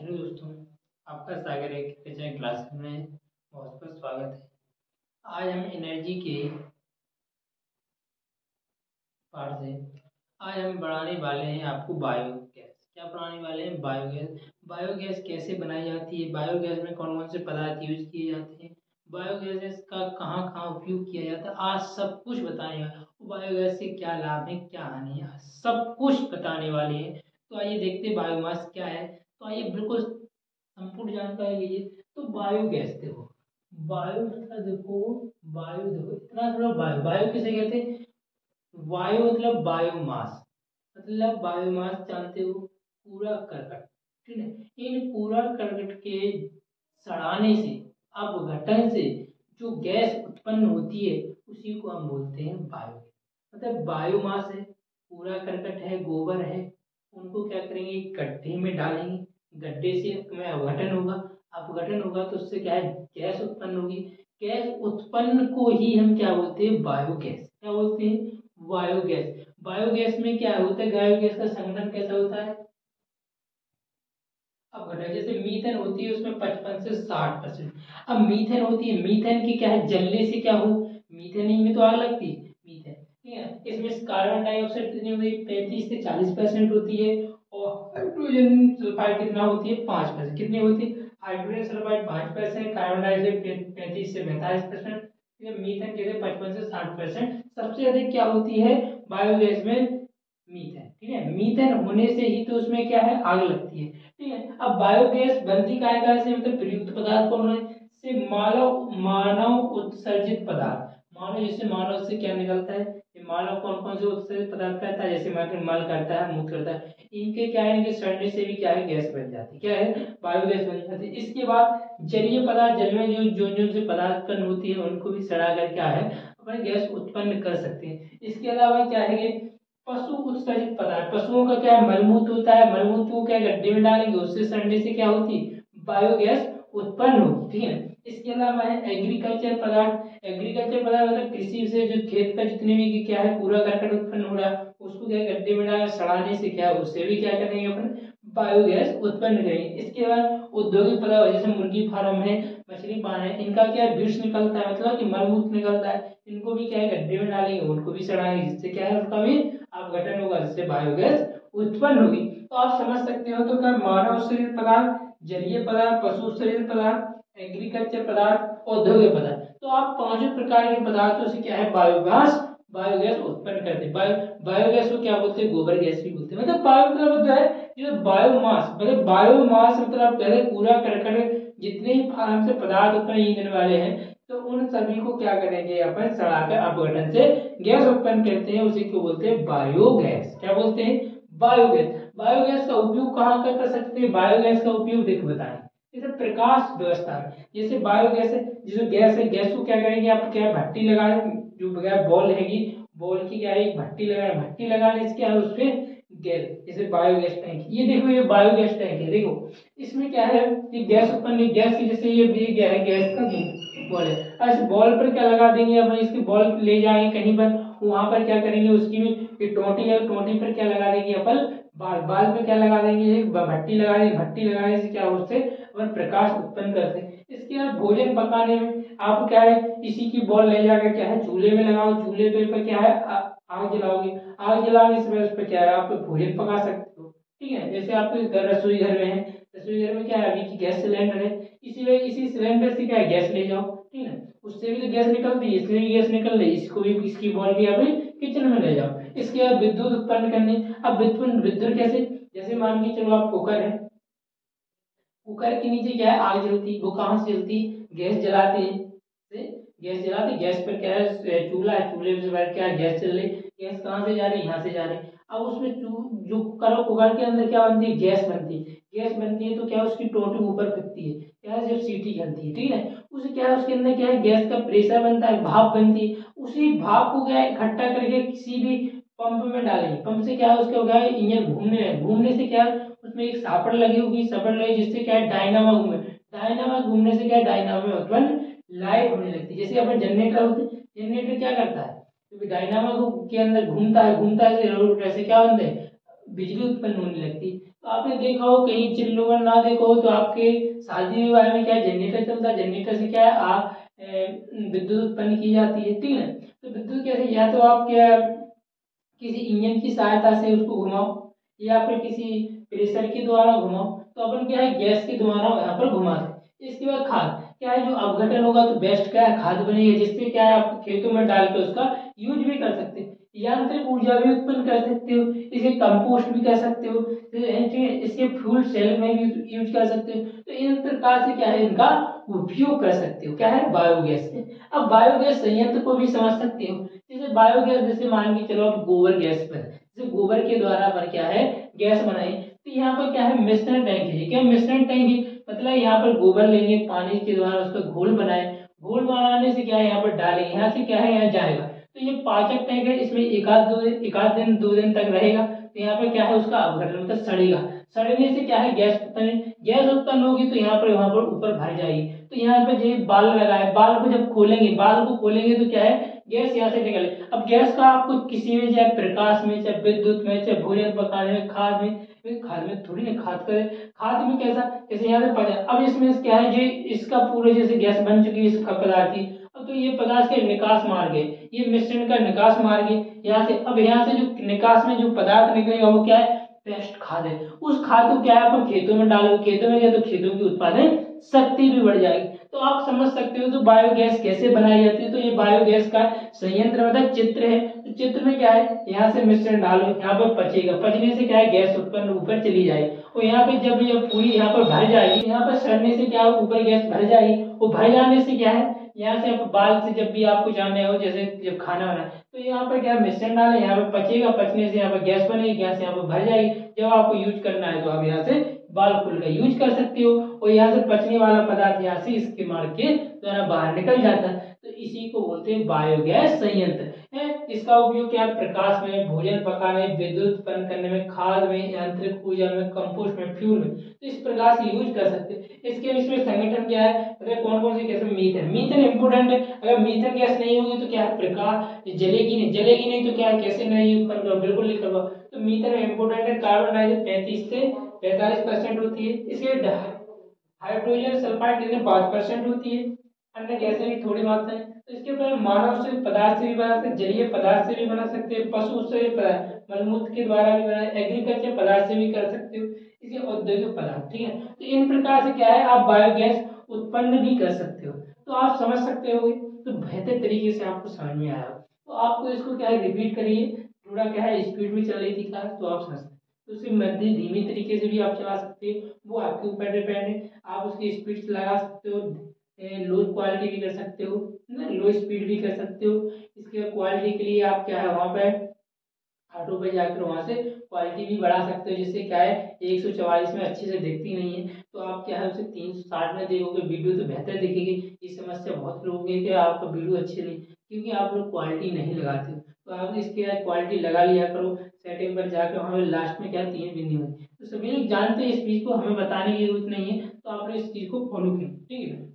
Hello दोस्तों, आपका स्वागत है किचन क्लास में। बहुत बहुत स्वागत है। आज हम एनर्जी के पार्ट से आज हम बढ़ाने वाले हैं आपको बायोगैस। क्या पढ़ाने वाले हैं? बायोगैस। बायोगैस कैसे बनाई जाती है, बायोगैस में कौन कौन से पदार्थ यूज किए जाते हैं, बायोगैस का कहाँ कहाँ उपयोग किया जाता है, आज सब कुछ बताने वाले हैं। बायोगैस से क्या लाभ है, क्या हानि है, आज सब कुछ बताने वाले हैं। तो आइए देखते हैं बायोमास क्या है। तो आइए बिल्कुल संपूर्ण जानकारी लीजिए। तो बायोगैस देखो, बायो मतलब देखो, बायो देखो इतना थोड़ा बायो बायो किसे कहते हैं? वायु मतलब बायोमास, मतलब बायोमास जानते हो, कूड़ा करकट। ठीक है, इन कूड़ा करकट के सड़ाने से, अपघटन से जो गैस उत्पन्न होती है उसी को हम बोलते हैं बायोगैस। मतलब बायोमास है, कूड़ा करकट है, गोबर है, उनको क्या करेंगे, गड्ढे में डालेंगे, गड्ढे से में अपघटन होगा, अपघटन होगा तो उससे क्या है, गैस उत्पन्न होगी। गैस उत्पन्न को ही हम क्या बोलते हैं, बायोगैस। क्या बोलते हैं? बायोगैस। बायोगैस में क्या होता है, बायोगैस का संगठन कैसा होता है? अब घटा जैसे मीथेन होती है उसमें 55 से 60%। अब मीथेन होती है, मीथेन की क्या है, जलने से क्या हो, मीथेन ही में तो आग लगती है, मीथेन। ठीक है, इसमें कार्बन डाइऑक्साइड कितनी होती है, 35 से 40% होती है। और हाइड्रोजन सल्फाइड कितना होती है, 5%। कितनी होती है? हाइड्रोजन सल्फाइड 5%, कार्बन डाइऑक्साइड 35 से 42%, मीथेन कहते हैं 55 से 60%। सबसे अधिक क्या होती है बायोगैस में? मीथेन। ठीक है, मीथेन होने से ही तो उसमें क्या है, आग लगती है। ठीक है, अब बायोगैस बनती काय से, मतलब प्रयुक्त पदार्थ कौन है से, मानव मानव उत्सर्जित पदार्थ। मानव, जैसे मानव से क्या निकलता है, ये मानव कौन कौन से उत्सर्जित पदार्थ करता है, जैसे मल करता है, मूत्र करता है, इनके क्या है, इनके सड़ने से भी क्या है, गैस बन जाती है। क्या है? बायोगैस बन जाती है। इसके बाद जलीय पदार्थ, जल में जो से पदार्थ उत्पन्न होती है उनको भी सड़ा कर क्या है, अपने गैस उत्पन्न कर सकते हैं। इसके अलावा क्या है कि पशु उत्सर्जित पदार्थ, पशुओं का क्या है, मलमूत्र होता है, मलमूत्र को क्या गड्ढे में डालेंगे, उससे सड़ने से क्या होती है, बायोगैस उत्पन्न होगी। ठीक है, इसके अलावा है एग्रीकल्चर पदार्थ। एग्रीकल्चर पदार्थ मतलब कृषि से जो खेत का जितने भी क्या है कूड़ा करकट उत्पन्न हो रहा है उसको क्या है, गड्ढे में डाल सड़ाने से क्या है, उससे भी क्या करेंगे अपन, बायोगैस उत्पन्न करेंगे। इसके बाद औद्योगिक पदार्थ, जैसे मुर्गी फार्म है, मछली पालन है, इनका क्या विष निकलता है, मतलब कि मलमूत्र निकलता है, इनको भी क्या है गड्ढे में डालेंगे, उनको भी सड़ाएंगे, जिससे क्या है उनका भी अपघटन होगा, जिससे बायोगैस उत्पन्न होगी। तो आप समझ सकते हो, तो क्या मानव उत्सर्जित पदार्थ, जलीय पदार्थ, पशु उत्सर्जित पदार्थ, एग्रीकल्चर पदार्थ, औद्योगिक पदार्थ, तो आप पांचों प्रकार के पदार्थों से क्या है, बायोगैस बायोगैस उत्पन्न करते हैं। बायोगैस को क्या बोलते हैं, गोबर गैस भी बोलते हैं। मतलब बायो मतलब होता है जो बायोमास, मतलब बायोमास मतलब आप कह रहे कूड़ा करकट जितने ही फार्म से पदार्थ उत्पन्न ईंधन वाले हैं, तो उन सभी को क्या करेंगे, अपन सड़ाकर अपघटन से गैस उत्पन्न करते हैं, उसी को बोलते हैं बायोगैस। क्या बोलते हैं? बायोगैस। बायोगैस का उपयोग कहाँ कर सकते हैं? बायोगैस का उपयोग देखो बताएं, जैसे प्रकाश व्यवस्था है, जैसे बायोगैस है, जो गैस है, गैस को क्या करेंगे, आप क्या भट्टी लगा, जो बगैर बॉल रहेगी, बॉल की क्या है, एक भट्टी लगाए, भट्टी लगाने से क्या है, उसमें गैस, जैसे बायोगैस टैंक, ये देखो ये बायोगैस टैंक है, देखो इसमें क्या है, ये गैस उत्पन्न, गैस की जैसे ये क्या है, गैस का बॉल है, ऐसे बॉल पर क्या लगा देंगे, अपन इसकी बॉल ले जाएंगे कहीं पर, वहां पर क्या करेंगे, उसकी भी ये टोटी है, टोटी पर क्या लगा देंगे अपन, बाल, बाल पे क्या लगा देंगे, एक भट्टी लगा देंगे, भट्टी लगाने से क्या उससे अपन प्रकाश उत्पन्न करते हैं। इसके बाद भोजन पकाने में आप क्या है, इसी की बॉल ले जाकर क्या है, चूल्हे में लगाओ, चूल्हे पे पर क्या है, आग जलाओगे, आग जलाने से उस पर क्या है, आप भोजन पका सकते हो। ठीक है, जैसे आपके घर, रसोई घर में है, रसोई घर में क्या है, अभी की गैस सिलेंडर है, इसी सिलेंडर से क्या है, गैस ले जाओ। ठीक है, उससे भी तो गैस निकलती है, इससे भी गैस निकल रही है, इसको भी, इसकी बॉल भी आप किचन में ले जाओ। इसके बाद विद्युत उत्पन्न करनी। अब विद्युत विद्युत कैसे, जैसे मान के चलो आप कुकर है, कुकर के नीचे क्या है, आग जलती, वो कहाँ से जलती, गैस जलाते हैं, से गैस जलाते, गैस पर क्या है, चूल्हा है, चूल्हे से बाहर क्या है, गैस चल रही, गैस कहाँ से जा रही है, यहाँ से जा रही। अब उसमें जो कुकर है, कुकर के अंदर क्या बनती है, गैस बनती है, गैस बनती है तो क्या है, उसकी टोटी ऊपर फेंकती है, क्या है, जब सीटी चलती है, ठीक है, उसे क्या है, उसके अंदर क्या है, गैस का प्रेशर बनता है, भाप बनती है, उसी भाप को क्या है, इकट्ठा करके किसी भी पंप में डालेंगे, पंप से क्या है, उसका क्या है, इंजन घूमने, घूमने से क्या है, उसमें एक सापड़ लगी होगी, सापड़ लगी जिससे क्या है, डायनामा घूमे, डायनामा घूमने से क्या है, डायनामा में उत्पन्न लाइट होने लगती है। जैसे अपन जनरेटर होते, जनरेटर क्या करता है, क्योंकि डायनामा को के अंदर घूमता है, घूमता है, ऐसे क्या बनते हैं, बिजली उत्पन्न होने लगती है। तो आपने देखा हो, कहीं जिन लोगों ने ना देखा हो तो आपके शादी विवाह में क्या जनरेटर चलता है, जनरेटर से क्या है आप विद्युत उत्पन्न की जाती है, ठीक है। तो विद्युत कैसे, या तो आप क्या किसी इंजन की सहायता से उसको घुमाओ, या फिर किसी प्रेशर के द्वारा घुमाओ, तो अपन क्या है गैस के द्वारा यहाँ पर घुमाते। इसके बाद खाद क्या है, जो अपघटन होगा तो बेस्ट क्या है खाद बनेगी, जिससे क्या है आप खेतों में डाल के उसका यूज भी कर सकते हैं, यांत्रिक ऊर्जा भी उत्पन्न कर सकते हो, इसे कंपोस्ट भी कर सकते हो, इसके फ्यूल सेल में भी यूज कर सकते हो। तो इन प्रकार से क्या है इनका उपयोग कर सकते हो, क्या है बायोगैस से। अब बायोगैस संयंत्र को भी समझ सकते हो, जैसे बायोगैस, जैसे मान के चलो आप गोबर गैस पर, जैसे गोबर के द्वारा पर क्या है गैस बनाई, तो यहाँ पर क्या है मिश्रण टैंक है, क्या मिश्रण टैंक है, मतलब यहाँ पर गोबर लेंगे, पानी के द्वारा उसका घोल बनाए, घोल बनाने से क्या है यहाँ पर डालेंगे, यहाँ से क्या है यहाँ जाएगा, तो ये पाचक टैंक है, इसमें एक आध दिन 2 दिन तक रहेगा, तो यहाँ पर क्या है उसका अपघटन मतलब सड़ेगा, सड़ने से क्या है गैस उत्पन्न होगी, तो यहाँ पर वहां पर ऊपर भर जाएगी। तो यहाँ पे जो बाल लगाए, बाल को जब खोलेंगे, बाल को खोलेंगे तो क्या है गैस यहाँ से निकले। अब गैस का आपको किसी भी, चाहे प्रकाश में, चाहे विद्युत में, चाहे भोजन पकाने में, खाद में थोड़ी ना खाद करे, खाद में कैसा, जैसे यहाँ से पता, अब इसमें क्या है, जो इसका पूरा जैसे गैस बन चुकी है इसका पदार्थ की, अब तो ये पदार्थ के निकास मार्ग है, ये मिश्रण का निकास मार्ग है यहाँ से। अब यहाँ से जो निकास में जो पदार्थ निकलेगा वो क्या है बेस्ट खाद है, उस खाद को क्या है अपन खेतों में डालोगे, खेतों में गया तो खेतों की उत्पादन शक्ति भी बढ़ जाएगी। तो आप समझ सकते हो तो बायोगैस कैसे बनाई जाती है। तो ये बायोगैस का संयंत्र मतलब चित्र है, तो चित्र में क्या है यहाँ से मिश्रण डालो, यहाँ पर पचेगा, पचने से क्या है गैस उत्पन्न ऊपर चली जाएगी, और यहाँ पे जब ये पूरी यहाँ पर भर जाएगी, यहाँ पर सड़ने से क्या ऊपर गैस भर जाएगी, वो भर जाने से क्या है यहाँ से आप बाल से जब भी आपको जानना हो, जैसे जब खाना बना तो यहाँ पर क्या मिश्रण डालें, यहाँ पर पचेगा, पचने से यहाँ पर गैस बनेगी, गैस यहाँ पर भर जाएगी, जब आपको यूज करना है तो आप यहाँ से बाल खोल कर यूज कर सकते हो, और यहाँ से पचने वाला पदार्थ यहाँ से इसके मार्ग के द्वारा बाहर निकल जाता है। तो इसी को बोलते हैं बायोगैस संयंत्र है। इसका उपयोग क्या है प्रकाश में, भोजन पकाने, विद्युत उत्पन्न करने में, खाद में, यांत्रिक ऊर्जा में, कंपोस्ट में, फ्यूल में, तो इस प्रकार से यूज कर सकते हैं। इसके इसमें संगठन क्या है, मतलब कौन कौन से गैस में, मीथेन, मीथेन इंपोर्टेंट है, अगर मीथेन गैस नहीं होगी तो क्या है प्रकाश जलेगी नहीं तो क्या है कैसे नहीं उत्पन्न करो, बिल्कुल नहीं करवा। तो मीथेन इंपोर्टेंट है, कार्बन डाइऑक्साइड 35 से 45% होती है, इसके हाइड्रोजन सल्फाइड कितने 5% होती है, अन्य गैसें भी थोड़ी मात्रा है। तो इसके ऊपर मानव से पदार्थ से भी बना सकते, जलीय पदार्थ से भी बना सकते हैं, पशु से मलमूत्र के द्वारा भी बना, एग्रीकल्चर पदार्थ से भी कर सकते हो, इसे औद्योगिक पदार्थ, ठीक है। तो इन प्रकार से क्या है आप बायोगैस उत्पन्न भी कर सकते हो। तो आप समझ सकते हो, तो बेहतर तरीके से आपको समझ में आया। तो आपको इसको क्या है रिपीट करिए, थोड़ा क्या है स्पीड में चल रही थी क्लास तो आप समझ सकते, तो उसे मध्य धीमी तरीके से भी आप चला सकते हो, वो आपके ऊपर डिपेंड है। आप उसकी स्पीड लगा सकते हो, लो क्वालिटी भी कर सकते हो, लो स्पीड भी कर सकते हो। इसके क्वालिटी के लिए आप क्या है वहाँ पर ऑटो पे जाकर वहां से क्वालिटी भी बढ़ा सकते हो, जिससे क्या है 144 में अच्छे से दिखती नहीं है, तो आप क्या है उसे 360 में देखोगे वीडियो तो बेहतर दिखेगी। ये समस्या बहुत लोगों की है कि आपका वीडियो अच्छी नहीं, क्योंकि आप लोग क्वालिटी नहीं लगाते हो। तो आप इसके क्वालिटी लगा लिया करो, सेटिंग पर जाकर हमें लास्ट में क्या 3 बिंदु है, तो सभी लोग जानते हैं इस चीज को, हमें बताने की जरूरत नहीं है, तो आप लोग इस चीज को फॉलो करें, ठीक है।